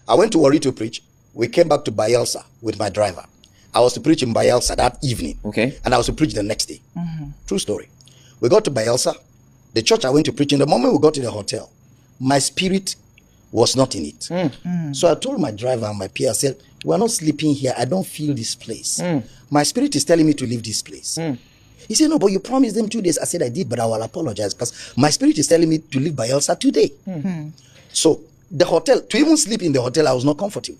I went to Warri to preach. We came back to Bayelsa with my driver. I was to preach in Bayelsa that evening. Okay. And I was to preach the next day. True story. We got to Bayelsa. The church I went to preach in, the moment we got to the hotel, my spirit was not in it. So I told my driver and my peer, I said, we're not sleeping here. I don't feel this place. My spirit is telling me to leave this place. He said, no, but you promised them 2 days. I said, I did, but I will apologize because my spirit is telling me to leave Bayelsa today. So the hotel, to even sleep in the hotel, I was not comfortable.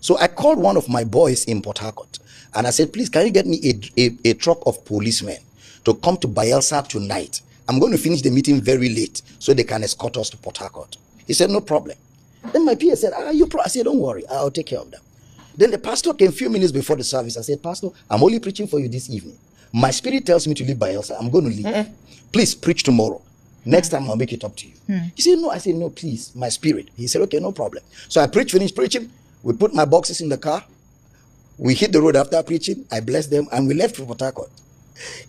So I called one of my boys in Port Harcourt and I said, please, can you get me a truck of policemen to come to Bayelsa tonight? I'm going to finish the meeting very late so they can escort us to Port Harcourt. He said, no problem. Then my PA said, I said, don't worry, I'll take care of them. Then the pastor came a few minutes before the service. I said, Pastor, I'm only preaching for you this evening. My spirit tells me to leave Bayelsa. I'm going to leave. Please preach tomorrow. Next time I'll make it up to you. He said, no. I said, no, please, my spirit. He said, okay, no problem. So I finished preaching. We put my boxes in the car. We hit the road after preaching. I blessed them and we left for Port Harcourt.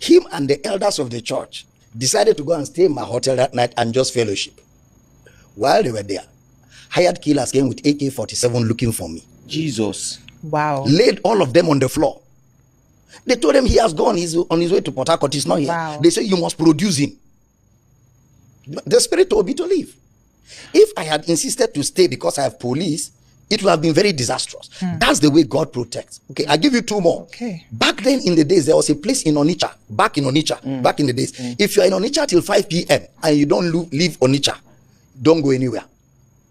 Him and the elders of the church decided to go and stay in my hotel that night and just fellowship. While they were there, hired killers came with AK-47 looking for me. Jesus. Wow. Laid all of them on the floor. They told him he has gone. He's on his way to Port Harcourt. He's not here. Wow. They said, you must produce him. The spirit told me to leave. If I had insisted to stay because I have police, it would have been very disastrous. That's the way God protects. Okay, I'll give you two more. Okay. Back then in the days, there was a place in Onitsha. Back in the days. If you're in Onitsha till 5 p.m. and you don't leave Onitsha, don't go anywhere.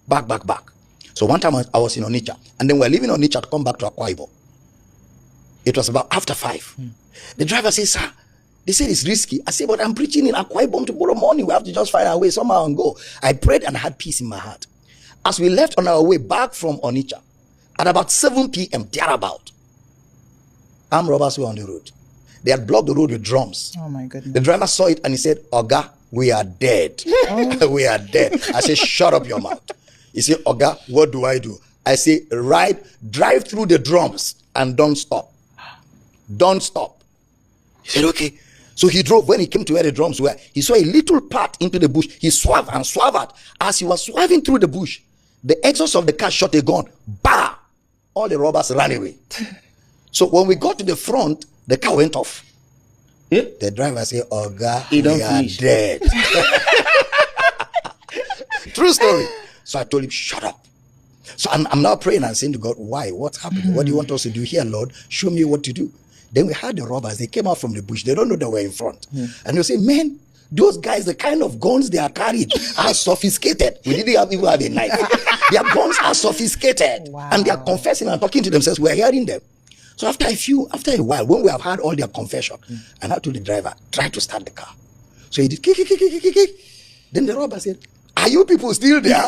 Back. So one time I was in Onitsha, and then we're leaving Onitsha to come back to Akwa Ibom. It was about after 5. The driver says, sir, they said it's risky. I said, but I'm preaching in Akwa Ibom tomorrow morning. We have to just find our way somehow and go. I prayed and had peace in my heart. As we left on our way back from Onitsha, at about 7 p.m., thereabout, armed robbers were on the road. They had blocked the road with drums. Oh my goodness. The driver saw it and he said, Oga, we are dead. We are dead. I said, shut up your mouth. He said, Oga, what do I do? I say, drive through the drums and don't stop. Don't stop. He said, okay. So he drove. When he came to where the drums were, he saw a little path into the bush. He swerved and swerved. As he was swerving through the bush, the exhaust of the car shot a gun. Bah! All the robbers ran away. So when we got to the front, the car went off. The driver said, Oga, we are dead. True story. So I told him, shut up. So I'm now praying and saying to God, why? What's happening? What do you want us to do here, Lord? Show me what to do. Then we had the robbers. They came out from the bush. They don't know they were in front. And they say, man, those guys, the kind of guns they are carrying are sophisticated. We didn't even have a knife. Their guns are sophisticated. Wow. And they are confessing and talking to themselves. We're hearing them. So after a while, when we have had all their confession, and I told the driver, try to start the car. So he did kick. Then the robber said, are you people still there?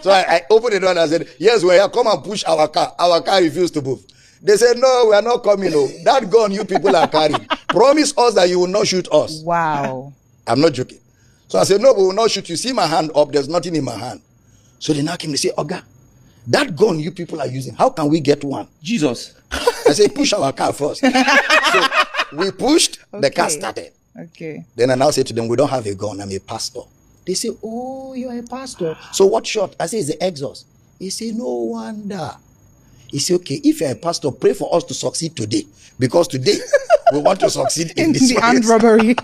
So I opened the door and I said, yes, we're here. Come and push our car. Our car refused to move. They said, no, we are not coming. No. That gun you people are carrying. Promise us that you will not shoot us. Wow. I'm not joking. So I said, no, we will not shoot you. See my hand up. There's nothing in my hand. So they now came. They say, Oga, that gun you people are using, how can we get one? Jesus. I said, push our car first. So we pushed. The car started. Okay. Then I now say to them, we don't have a gun. I'm a pastor. They say, oh, you are a pastor. So what shot? I say, it's the exhaust. He say, no wonder. He say, okay, if you're a pastor, pray for us to succeed today. Because today, we want to succeed in this the armed robbery.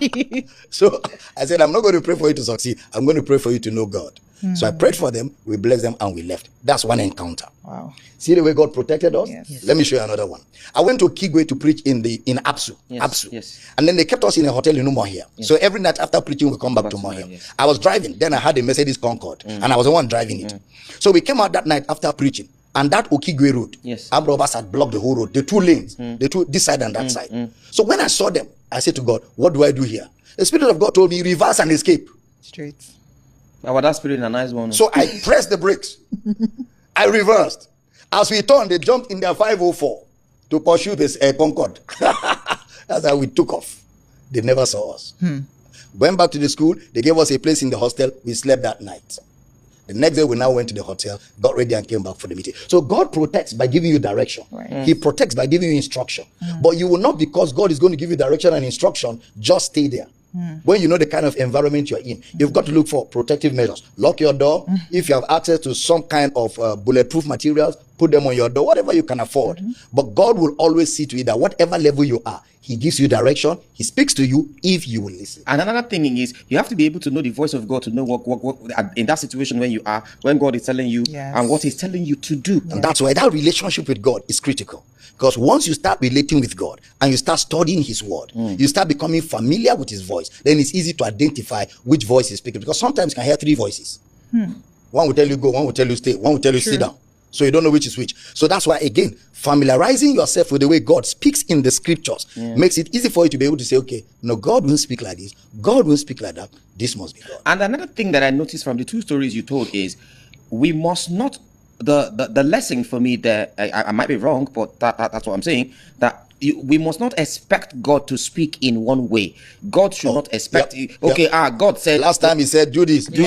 So I said, I'm not going to pray for you to succeed. I'm going to pray for you to know God. So I prayed for them, we blessed them, and we left. That's one encounter. Wow. See the way God protected us? Yes. Let me show you another one. I went to Kigwe to preach in Apsu. Yes. And then they kept us in a hotel in Umuahia. So every night after preaching, we come back to Umuahia. Yes. I was driving. Then I had a Mercedes Concorde. And I was the one driving it. So we came out that night after preaching. And that Okigwe road, armed robbers had blocked the whole road, the two lanes, this side and that side. So when I saw them, I said to God, what do I do here? The Spirit of God told me, reverse and escape. Straight. But that spirit is a nice one. So I pressed the brakes. I reversed. As we turned, they jumped in their 504 to pursue this Concorde. That's how we took off. They never saw us. Went back to the school. They gave us a place in the hostel. We slept that night. The next day, we now went to the hotel, got ready and came back for the meeting. So God protects by giving you direction. Right. He protects by giving you instruction. But you will not, because God is going to give you direction and instruction, just stay there. When you know the kind of environment you're in, you've got to look for protective measures. Lock your door. If you have access to some kind of bulletproof materials, put them on your door, whatever you can afford. But God will always see to it that whatever level you are, he gives you direction. He speaks to you if you will listen. And another thing is, you have to be able to know the voice of God, to know what in that situation when you are, when God is telling you and what he's telling you to do. And that's why that relationship with God is critical. Because once you start relating with God and you start studying his word, you start becoming familiar with his voice, then it's easy to identify which voice he's speaking. Because sometimes you can hear three voices. One will tell you go, one will tell you stay, one will tell you sit down. So you don't know which is which. So that's why, again, familiarizing yourself with the way God speaks in the scriptures makes it easy for you to be able to say, okay, no, God won't speak like this. God won't speak like that. This must be God. And another thing that I noticed from the two stories you told is, we must not, the lesson for me there, I might be wrong, but that's what I'm saying, that we must not expect God to speak in one way. God should not expect God said last time he said do this. Do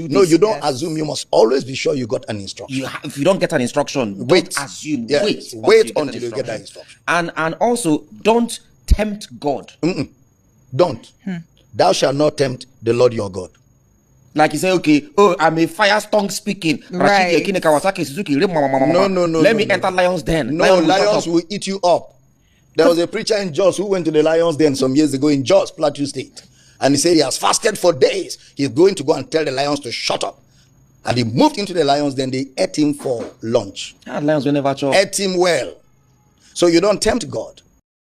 No, you don't assume. You must always be sure you got an instruction. If you don't get an instruction, wait. Don't assume. Wait until you get that instruction. And also, don't tempt God. Don't. Thou shalt not tempt the Lord your God. Like you say, okay, I'm a fire tongue speaking. Right. No. Let me enter lion's den. No, lions will eat you up. There was a preacher in Jos who went to the lion's den some years ago in Jos, Plateau State. And he said he has fasted for days. He's going to go and tell the lions to shut up. And he moved into the lion's den. They ate him for lunch. Lions will never chop. Ate him well. So you don't tempt God.